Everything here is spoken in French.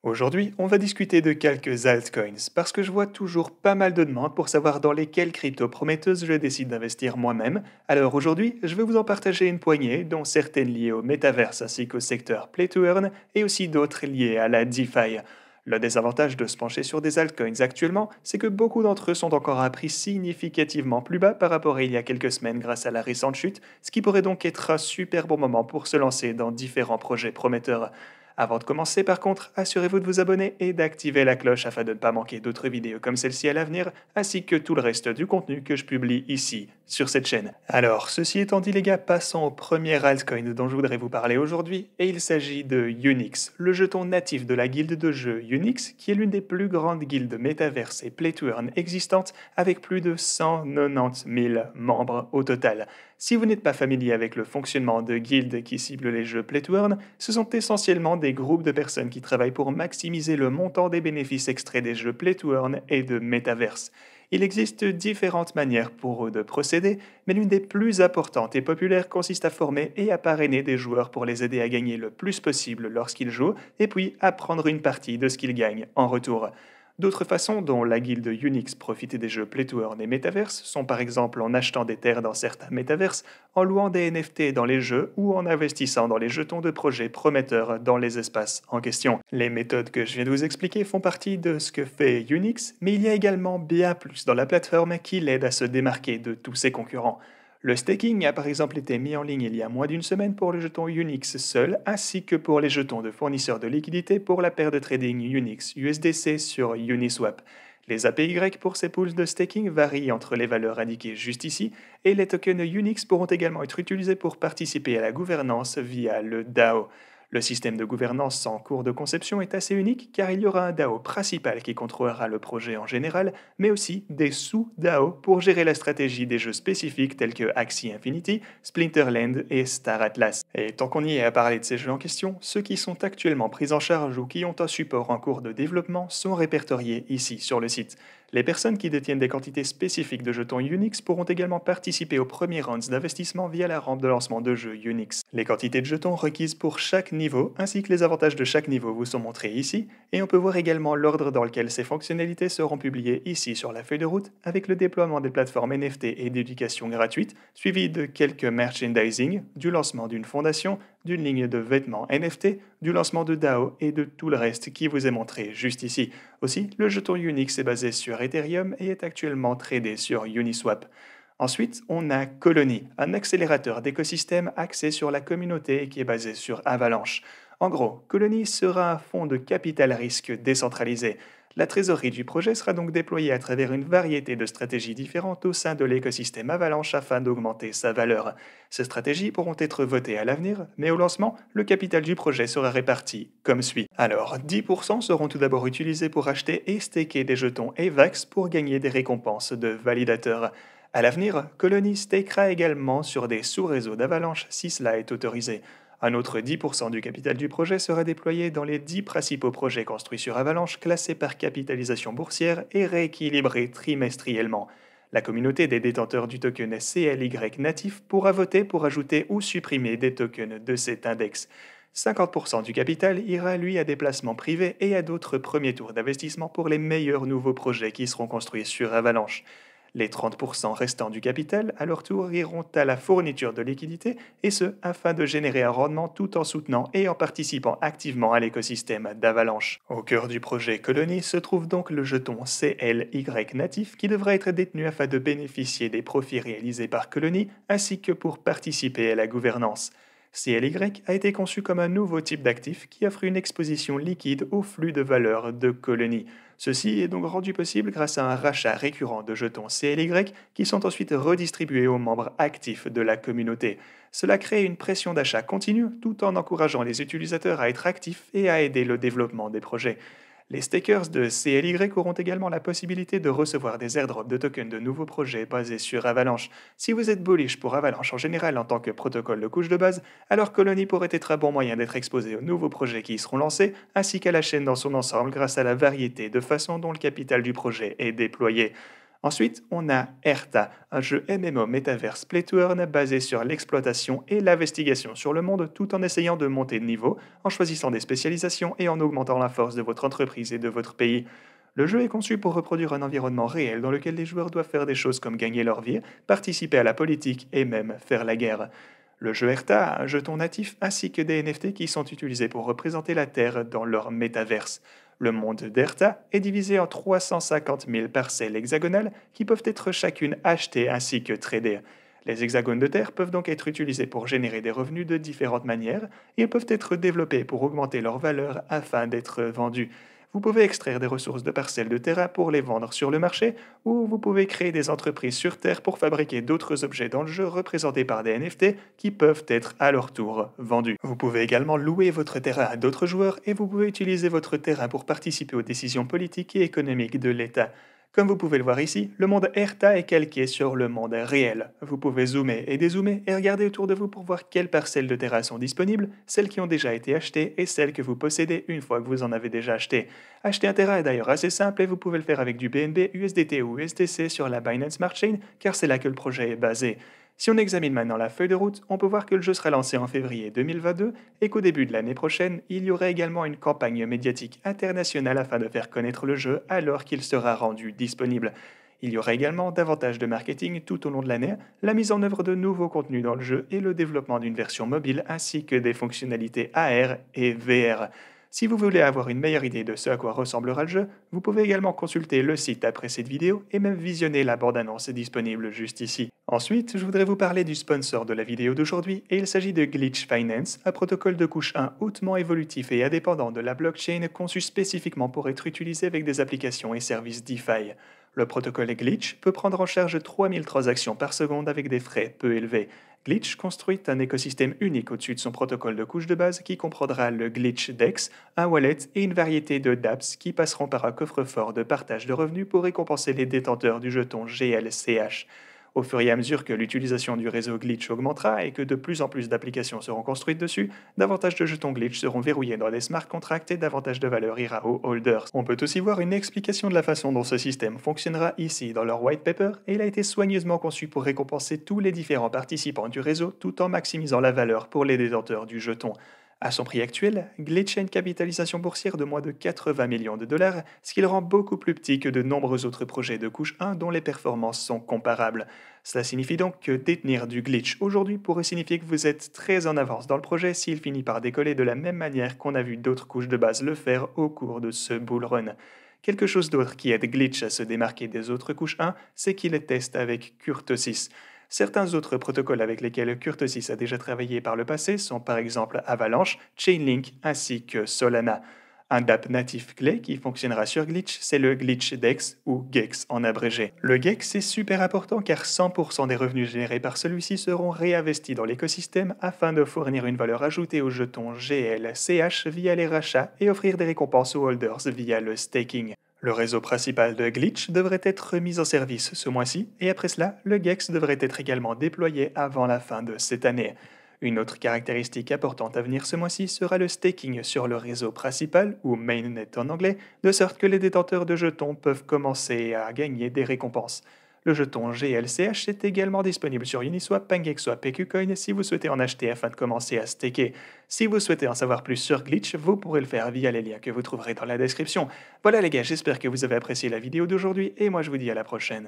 Aujourd'hui, on va discuter de quelques altcoins parce que je vois toujours pas mal de demandes pour savoir dans lesquelles cryptos prometteuses je décide d'investir moi-même. Alors aujourd'hui, je vais vous en partager une poignée, dont certaines liées au métaverse ainsi qu'au secteur Play to Earn et aussi d'autres liées à la DeFi. Le désavantage de se pencher sur des altcoins actuellement, c'est que beaucoup d'entre eux sont encore à un prix significativement plus bas par rapport à il y a quelques semaines grâce à la récente chute, ce qui pourrait donc être un super bon moment pour se lancer dans différents projets prometteurs. Avant de commencer, par contre, assurez-vous de vous abonner et d'activer la cloche afin de ne pas manquer d'autres vidéos comme celle-ci à l'avenir, ainsi que tout le reste du contenu que je publie ici, sur cette chaîne. Alors, ceci étant dit les gars, passons au premier altcoin dont je voudrais vous parler aujourd'hui, et il s'agit de Unix, le jeton natif de la guilde de jeu Unix, qui est l'une des plus grandes guildes métaverse et play to earn existantes, avec plus de 190 000 membres au total. Si vous n'êtes pas familier avec le fonctionnement de guildes qui ciblent les jeux Play to Earn, ce sont essentiellement des groupes de personnes qui travaillent pour maximiser le montant des bénéfices extraits des jeux Play to Earn et de Metaverse. Il existe différentes manières pour eux de procéder, mais l'une des plus importantes et populaires consiste à former et à parrainer des joueurs pour les aider à gagner le plus possible lorsqu'ils jouent, et puis à prendre une partie de ce qu'ils gagnent en retour. D'autres façons dont la guilde Unix profite des jeux Play to Earn et Metaverse sont par exemple en achetant des terres dans certains Metaverses, en louant des NFT dans les jeux ou en investissant dans les jetons de projets prometteurs dans les espaces en question. Les méthodes que je viens de vous expliquer font partie de ce que fait Unix, mais il y a également bien plus dans la plateforme qui l'aide à se démarquer de tous ses concurrents. Le staking a par exemple été mis en ligne il y a moins d'une semaine pour le jeton Unix seul, ainsi que pour les jetons de fournisseurs de liquidités pour la paire de trading Unix USDC sur Uniswap. Les APY pour ces pools de staking varient entre les valeurs indiquées juste ici, et les tokens Unix pourront également être utilisés pour participer à la gouvernance via le DAO. Le système de gouvernance en cours de conception est assez unique car il y aura un DAO principal qui contrôlera le projet en général, mais aussi des sous-DAO pour gérer la stratégie des jeux spécifiques tels que Axie Infinity, Splinterland et Star Atlas. Et tant qu'on y est à parler de ces jeux en question, ceux qui sont actuellement pris en charge ou qui ont un support en cours de développement sont répertoriés ici sur le site. Les personnes qui détiennent des quantités spécifiques de jetons Unix pourront également participer aux premiers rounds d'investissement via la rampe de lancement de jeux Unix. Les quantités de jetons requises pour chaque niveau ainsi que les avantages de chaque niveau vous sont montrés ici, et on peut voir également l'ordre dans lequel ces fonctionnalités seront publiées ici sur la feuille de route avec le déploiement des plateformes NFT et d'éducation gratuite, suivi de quelques merchandising, du lancement d'une fondation, d'une ligne de vêtements NFT, du lancement de DAO et de tout le reste qui vous est montré juste ici. Aussi, le jeton Unix est basé sur Ethereum et est actuellement tradé sur Uniswap. Ensuite, on a Colony, un accélérateur d'écosystème axé sur la communauté et qui est basé sur Avalanche. En gros, Colony sera un fonds de capital risque décentralisé. La trésorerie du projet sera donc déployée à travers une variété de stratégies différentes au sein de l'écosystème Avalanche afin d'augmenter sa valeur. Ces stratégies pourront être votées à l'avenir, mais au lancement, le capital du projet sera réparti comme suit. Alors, 10% seront tout d'abord utilisés pour acheter et staker des jetons EVAX pour gagner des récompenses de validateurs. À l'avenir, Colony stakera également sur des sous-réseaux d'Avalanche si cela est autorisé. Un autre 10% du capital du projet sera déployé dans les 10 principaux projets construits sur Avalanche classés par capitalisation boursière et rééquilibrés trimestriellement. La communauté des détenteurs du token CLY natif pourra voter pour ajouter ou supprimer des tokens de cet index. 50% du capital ira lui à des placements privés et à d'autres premiers tours d'investissement pour les meilleurs nouveaux projets qui seront construits sur Avalanche. Les 30% restants du capital, à leur tour, iront à la fourniture de liquidités, et ce, afin de générer un rendement tout en soutenant et en participant activement à l'écosystème d'Avalanche. Au cœur du projet Colony se trouve donc le jeton CLY natif qui devra être détenu afin de bénéficier des profits réalisés par Colony, ainsi que pour participer à la gouvernance. CLY a été conçu comme un nouveau type d'actif qui offre une exposition liquide au flux de valeur de Colony. Ceci est donc rendu possible grâce à un rachat récurrent de jetons CLY qui sont ensuite redistribués aux membres actifs de la communauté. Cela crée une pression d'achat continue tout en encourageant les utilisateurs à être actifs et à aider le développement des projets. Les stakers de CLY auront également la possibilité de recevoir des airdrops de tokens de nouveaux projets basés sur Avalanche. Si vous êtes bullish pour Avalanche en général en tant que protocole de couche de base, alors Colony pourrait être un bon moyen d'être exposé aux nouveaux projets qui y seront lancés, ainsi qu'à la chaîne dans son ensemble grâce à la variété de façons dont le capital du projet est déployé. Ensuite, on a Erta, un jeu MMO Metaverse Play to Earn basé sur l'exploitation et l'investigation sur le monde tout en essayant de monter de niveau, en choisissant des spécialisations et en augmentant la force de votre entreprise et de votre pays. Le jeu est conçu pour reproduire un environnement réel dans lequel les joueurs doivent faire des choses comme gagner leur vie, participer à la politique et même faire la guerre. Le jeu Erta a un jeton natif ainsi que des NFT qui sont utilisés pour représenter la Terre dans leur métaverse. Le monde d'Erta est divisé en 350 000 parcelles hexagonales qui peuvent être chacune achetées ainsi que tradées. Les hexagones de terre peuvent donc être utilisés pour générer des revenus de différentes manières et ils peuvent être développés pour augmenter leur valeur afin d'être vendus. Vous pouvez extraire des ressources de parcelles de terrain pour les vendre sur le marché ou vous pouvez créer des entreprises sur Terre pour fabriquer d'autres objets dans le jeu représentés par des NFT qui peuvent être à leur tour vendus. Vous pouvez également louer votre terrain à d'autres joueurs et vous pouvez utiliser votre terrain pour participer aux décisions politiques et économiques de l'État. Comme vous pouvez le voir ici, le monde Erta est calqué sur le monde réel. Vous pouvez zoomer et dézoomer et regarder autour de vous pour voir quelles parcelles de terrain sont disponibles, celles qui ont déjà été achetées et celles que vous possédez une fois que vous en avez déjà acheté. Acheter un terrain est d'ailleurs assez simple et vous pouvez le faire avec du BNB, USDT ou USDC sur la Binance Smart Chain car c'est là que le projet est basé. Si on examine maintenant la feuille de route, on peut voir que le jeu sera lancé en février 2022 et qu'au début de l'année prochaine, il y aurait également une campagne médiatique internationale afin de faire connaître le jeu alors qu'il sera rendu disponible. Il y aura également davantage de marketing tout au long de l'année, la mise en œuvre de nouveaux contenus dans le jeu et le développement d'une version mobile ainsi que des fonctionnalités AR et VR. Si vous voulez avoir une meilleure idée de ce à quoi ressemblera le jeu, vous pouvez également consulter le site après cette vidéo et même visionner la bande-annonce disponible juste ici. Ensuite, je voudrais vous parler du sponsor de la vidéo d'aujourd'hui et il s'agit de Glitch Finance, un protocole de couche 1 hautement évolutif et indépendant de la blockchain conçu spécifiquement pour être utilisé avec des applications et services DeFi. Le protocole Glitch peut prendre en charge 3000 transactions par seconde avec des frais peu élevés. Glitch construit un écosystème unique au-dessus de son protocole de couche de base qui comprendra le Glitch DEX, un wallet et une variété de dApps qui passeront par un coffre-fort de partage de revenus pour récompenser les détenteurs du jeton GLCH. Au fur et à mesure que l'utilisation du réseau Glitch augmentera et que de plus en plus d'applications seront construites dessus, davantage de jetons Glitch seront verrouillés dans des smart contracts et davantage de valeur ira aux holders. On peut aussi voir une explication de la façon dont ce système fonctionnera ici dans leur white paper et il a été soigneusement conçu pour récompenser tous les différents participants du réseau tout en maximisant la valeur pour les détenteurs du jeton. À son prix actuel, Glitch a une capitalisation boursière de moins de 80 millions de dollars, ce qui le rend beaucoup plus petit que de nombreux autres projets de couche 1 dont les performances sont comparables. Cela signifie donc que détenir du Glitch aujourd'hui pourrait signifier que vous êtes très en avance dans le projet s'il finit par décoller de la même manière qu'on a vu d'autres couches de base le faire au cours de ce bull run. Quelque chose d'autre qui aide Glitch à se démarquer des autres couches 1, c'est qu'il est teste avec Kurtosis. Certains autres protocoles avec lesquels Kurtosis a déjà travaillé par le passé sont par exemple Avalanche, Chainlink ainsi que Solana. Un dApp natif clé qui fonctionnera sur Glitch, c'est le Glitch DEX ou GEX en abrégé. Le GEX est super important car 100% des revenus générés par celui-ci seront réinvestis dans l'écosystème afin de fournir une valeur ajoutée aux jetons GLCH via les rachats et offrir des récompenses aux holders via le staking. Le réseau principal de Glitch devrait être mis en service ce mois-ci et après cela, le GEX devrait être également déployé avant la fin de cette année. Une autre caractéristique importante à venir ce mois-ci sera le staking sur le réseau principal, ou mainnet en anglais, de sorte que les détenteurs de jetons peuvent commencer à gagner des récompenses. Le jeton GLCH est également disponible sur Uniswap, PancakeSwap et KuCoin si vous souhaitez en acheter afin de commencer à staker. Si vous souhaitez en savoir plus sur Glitch, vous pourrez le faire via les liens que vous trouverez dans la description. Voilà les gars, j'espère que vous avez apprécié la vidéo d'aujourd'hui et moi je vous dis à la prochaine.